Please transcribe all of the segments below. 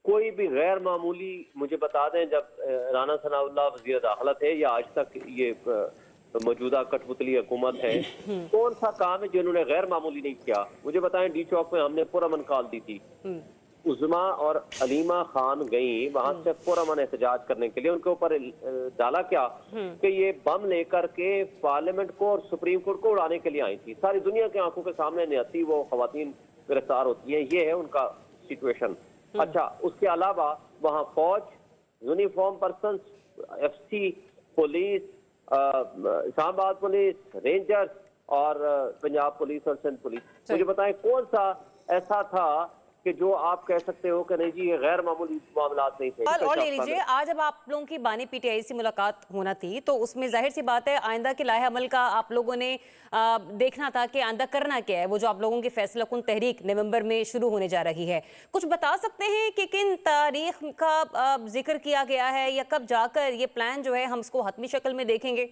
कोई भी गैर मामूली मुझे बता दें, जब राना सनाउल्लाह वज़ीर दाखिला थे या आज तक ये मौजूदा कठपुतली हुकूमत है, कौन सा काम है जिन्होंने गैर मामूली नहीं किया? मुझे बताएं। डी चौक में हमने पुरअमन कॉल दी थी, उज़मा और अलीमा खान गई वहां से पुरअमन एहतजाज करने के लिए। उनके ऊपर डाला क्या कि ये बम लेकर के पार्लियामेंट को और सुप्रीम कोर्ट को उड़ाने के लिए आई थी। सारी दुनिया की आंखों के सामने नियति वो खवातीन गिरफ्तार होती हैं। ये है उनका सिचुएशन। अच्छा, उसके अलावा वहाँ फौज, uniform person, FC, police, Islamabad police, rangers और पंजाब पुलिस और सिंध पुलिस। मुझे बताएं कौन सा ऐसा था कि जो आप कह सकते हो कि नहीं जी ये गैर मामूली मामलात नहीं थे? और ले लीजिए, आज जब आप लोगों की बानी PTI से मुलाकात होना थी तो उसमें जाहिर सी बात है आइंदा के लाहे अमल का आप लोगों ने देखना था कि आइंदा करना क्या है। वो जो आप लोगों की फैसला कुन तहरीक नवंबर में शुरू होने जा रही है, कुछ बता सकते हैं कि किन तारीख का जिक्र किया गया है या कब जाकर ये प्लान जो है हम इसको हतमी शक्ल में देखेंगे?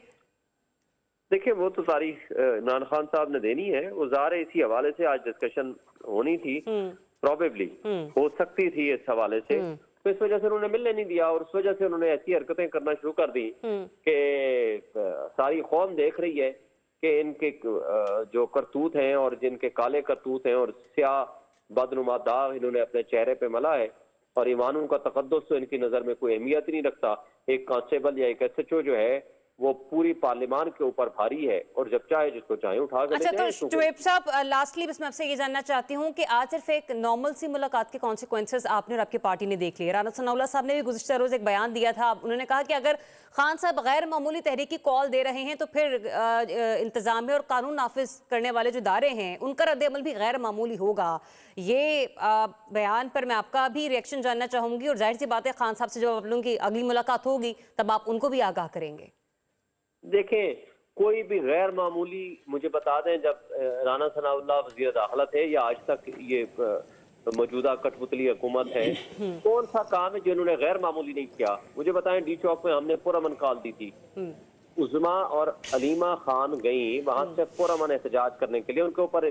देखिए, वो तो तारीख इमरान खान साहब ने देनी है। वो ज़ाहिर है इसी हवाले से आज डिस्कशन होनी थी, प्रॉबेबली हो सकती थी इस हवाले से। तो इस वजह से उन्होंने मिलने नहीं दिया और उस वजह से उन्होंने ऐसी हरकतें करना शुरू कर दी कि सारी कौम देख रही है कि इनके जो करतूत हैं और जिनके काले करतूत हैं और स्याह बदनुमा दाग इन्होंने अपने चेहरे पे मला है और ईमानों का तकद्दुस तो इनकी नजर में कोई अहमियत नहीं रखता। एक कांस्टेबल या एक SHO जो है वो पूरी पार्लियामान के ऊपर भारी है और जब चाहे जिसको चाहे उठा कर। अच्छा, तो शुएब साहब, लास्टली बस मैं आपसे ये जानना चाहती हूँ कि आज सिर्फ एक नॉर्मल सी मुलाकात के कॉन्सिक्वेंसेस आपने और आपकी पार्टी ने देख लिए। राना सनाउल्लाह साहब ने भी गुज़िश्ता रोज एक बयान दिया था। उन्होंने कहा कि अगर खान साहब गैर मामूली तहरीकी कॉल दे रहे हैं तो फिर इंतजामिया और कानून नाफिज करने वाले जो इदारे हैं उनका रद्द-ए-अमल भी गैर मामूली होगा। ये बयान पर मैं आपका भी रिएक्शन जानना चाहूंगी और जाहिर सी बात है खान साहब से जब आप लोगों की अगली मुलाकात होगी तब आप उनको भी आगाह करेंगे। देखें, कोई भी गैर मामूली मुझे बता दें, जब राना सनाउल्लाह वज़ीर दाखिला थे या आज तक ये मौजूदा कठपुतली हुकूमत है, कौन सा काम है जिन्होंने गैर मामूली नहीं किया? मुझे बताएं। डी चौक में हमने पुरअमन कॉल दी थी, उज़मा और अलीमा खान गई वहां से पुरअमन एहतजाज करने के लिए। उनके ऊपर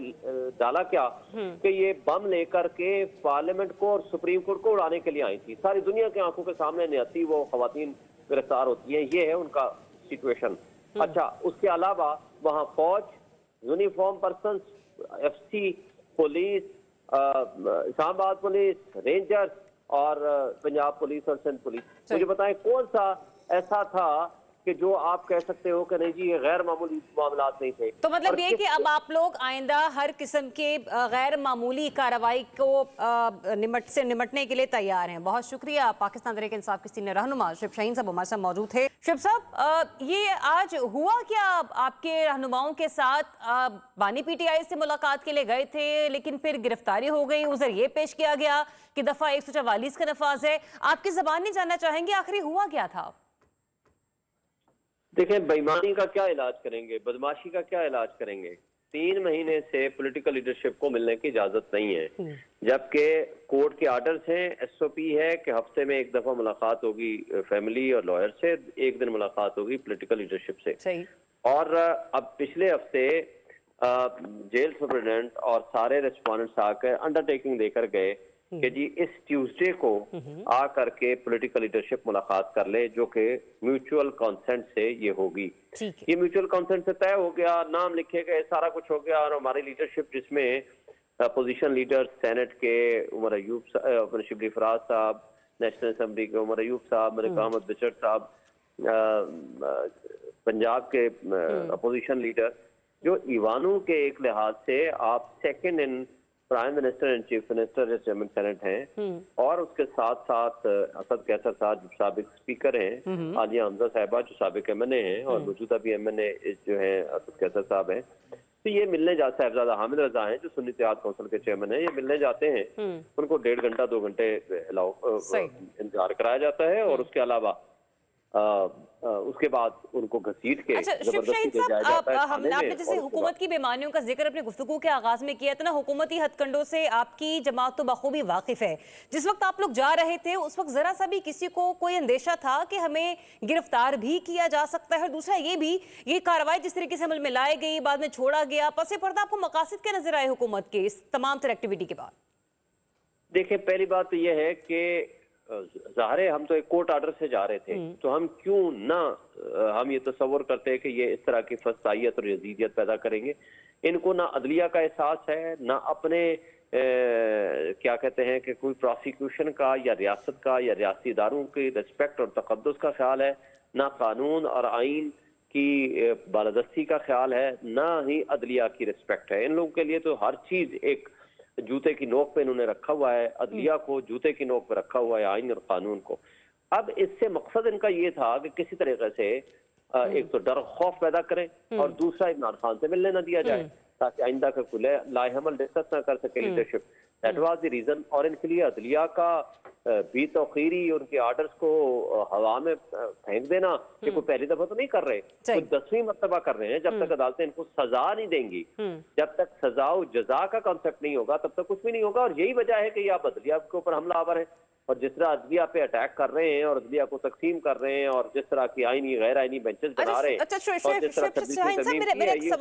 डाला क्या कि ये बम लेकर के पार्लियामेंट को और सुप्रीम कोर्ट को उड़ाने के लिए आई थी। सारी दुनिया की आंखों के सामने नियति वो खवातीन गिरफ्तार होती हैं। ये है उनका सिचुएशन। अच्छा, उसके अलावा वहाँ फौज, uniform person, FC, police, Islamabad police, rangers और पंजाब पुलिस और सिंध पुलिस। मुझे बताएं कौन सा ऐसा था कि जो आप कह सकते हो कि नहीं जी ये गैर मामूली मामलात नहीं थे? तो मतलब ये कि अब आप लोग आइंदा हर किस्म के गैर मामूली कार्रवाई को निमटने के लिए तैयार हैं। बहुत शुक्रिया। पाकिस्तान तहरीक इंसाफ के सीनियर रहनुमा शिव शाहीन साहब हमारे साथ मौजूद थे। शिव साहब, ये आज हुआ क्या आपके रहनुमाओं के साथ? बानी PTI से मुलाकात के लिए गए थे लेकिन फिर गिरफ्तारी हो गई, उधर ये पेश किया गया कि दफा 144 का नफाज है। आपकी जबान नहीं जानना चाहेंगे आखिर हुआ क्या था? देखें, बेईमानी का क्या इलाज करेंगे, बदमाशी का क्या इलाज करेंगे? 3 महीने से पॉलिटिकल लीडरशिप को मिलने की इजाजत नहीं है, जबकि कोर्ट के आर्डर्स हैं, SOP है कि हफ्ते में एक दफा मुलाकात होगी फैमिली और लॉयर से, एक दिन मुलाकात होगी पॉलिटिकल लीडरशिप से। सही। और अब पिछले हफ्ते जेल सुपरिटेंडेंट और सारे रेस्पोंडेंट्स आकर अंडरटेकिंग देकर गए कि जी इस ट्यूसडे को आकर के पॉलिटिकल लीडरशिप मुलाकात कर ले, जो कि म्यूचुअल कंसेंट से ये होगी। ये म्यूचुअल कंसेंट से तय हो गया, नाम लिखे गए, सारा कुछ हो गया और हमारी लीडरशिप जिसमें अपोजिशन लीडर सेनेट के उमर अयूब, अपने शिबली फराज साहब, नेशनल असेंबली के उमर अयूब साहब, मलिक अहमद बचट साहब, पंजाब के अपोजिशन लीडर, जो ईवानों के एक लिहाज से आप second in prime minister and chief minister chairman senate हैं, और उसके साथ साथ असद कैसर साहब जो साबिक स्पीकर हैं, आलिया हमजा साहिबा जो साबिक MNA हैं और मौजूदा भी MNA जो हैं असद कैसर साहब हैं। तो ये मिलने जाते, साहिबजादा हामिद रजा हैं जो सुन्नी इत्तेहाद काउंसिल के चेयरमैन हैं, ये मिलने जाते हैं। उनको 1.5 घंटा 2 घंटे इंतजार कराया जाता है और उसके अलावा उसके बाद उनको घसीट के जबरदस्ती ले जाया जाता है। आपने जैसे हुकूमत की बेमानियों का जिक्र अपने गुफ्तगू के आगाज में किया था ना, हुकूमती हथकंडों से आपकी जमात तो बखूबी वाकिफ है। जिस वक्त आप लोग जा रहे थे उस वक्त जरा सा भी किसी को कोई अंदेशा था कि हमें गिरफ्तार भी किया जा सकता है? और दूसरा ये भी, ये कार्रवाई जिस तरीके से अमल में लाई गई, बाद में छोड़ा गया, पसे पर्दा आपको मकासद क्या नजर आए हुकूमत के इस तमाम तरह एक्टिविटी के बाद? देखिए, पहली बात तो यह है कि ज़ाहिर है हम तो एक कोर्ट ऑर्डर से जा रहे थे, तो हम क्यों ना हम ये तस्वर करते हैं कि ये इस तरह की फसाइयत और यजीदियत पैदा करेंगे। इनको ना अदलिया का एहसास है, ना अपने क्या कहते हैं कि कोई प्रोसिक्यूशन का या रियासत का या रियासी इदारों की रिस्पेक्ट और तकद्दुस का ख्याल है, ना कानून और आइन की बालादस्ती का ख्याल है, ना ही अदलिया की रिस्पेक्ट है। इन लोगों के लिए तो हर चीज़ एक जूते की नोक पे इन्होंने रखा हुआ है, अदलिया को जूते की नोक पे रखा हुआ है, आइन और कानून को। अब इससे मकसद इनका ये था कि किसी तरीके से एक तो डर खौफ पैदा करें और दूसरा इमरान खान से मिलने न दिया जाए ताकि आइंदा का कुल लाहेमल डिस्कस ना कर सके leadership. That was the reason. और इनके लिए अदलिया का भी तौखीरी उनके ऑर्डर्स को हवा में फेंक देना, ये कोई पहली दफा तो नहीं कर रहे, कोई 10वीं मर्तबा कर रहे हैं। जब तक अदालतें इनको सजा नहीं देंगी, जब तक सजा और जजा का कॉन्सेप्ट नहीं होगा, तब तक कुछ भी नहीं होगा। और यही वजह है कि आप अदलिया के ऊपर हमलावर है और जिस तरह अदलिया पे अटैक कर रहे हैं और अदलिया को तकसीम कर रहे हैं और जिस तरह की आईनी गैर आईनी बेंचेस बना रहे हैं और जिस तरह